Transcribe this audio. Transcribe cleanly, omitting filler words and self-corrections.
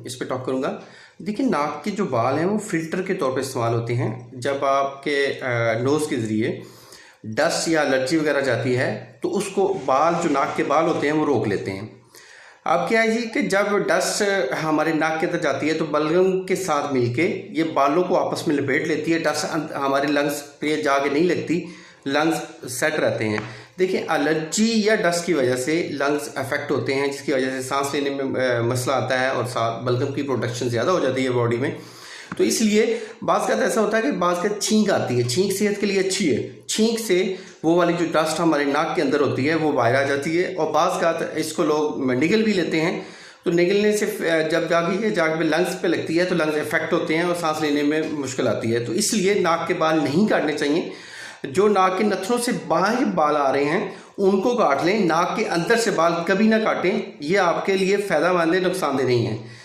इस पे टॉक करूँगा। देखिए, नाक के जो बाल हैं वो फ़िल्टर के तौर पे इस्तेमाल होते हैं। जब आपके नोज़ के ज़रिए डस्ट या एलर्जी वगैरह जाती है तो उसको बाल, जो नाक के बाल होते हैं, वो रोक लेते हैं। अब क्या है जी कि जब डस्ट हमारे नाक के अंदर जाती है तो बलगम के साथ मिलके ये बालों को आपस में लपेट लेती है। डस्ट हमारे लंग्स पे जाके नहीं लगती, लंग्स सेट रहते हैं। देखिए, एलर्जी या डस्ट की वजह से लंग्स अफेक्ट होते हैं, जिसकी वजह से सांस लेने में मसला आता है और साथ बलगम की प्रोडक्शन ज़्यादा हो जाती है बॉडी में। तो इसलिए बाज़ का ऐसा होता है कि बाज़ का छींक आती है। छींक सेहत के लिए अच्छी है। छींक से वो वाली जो डस्ट हमारे नाक के अंदर होती है वो बाहर आ जाती है, और बाज़ का इसको लोग निगल भी लेते हैं। तो निगलने से जब जाके लंग्स पे लगती है तो लंग्स इफेक्ट होते हैं और सांस लेने में मुश्किल आती है। तो इसलिए नाक के बाल नहीं काटने चाहिए। जो नाक के नथनों से बाहर बाल आ रहे हैं उनको काट लें, नाक के अंदर से बाल कभी ना काटें। ये आपके लिए फ़ायदेमंद है, नुकसानदेह नहीं है।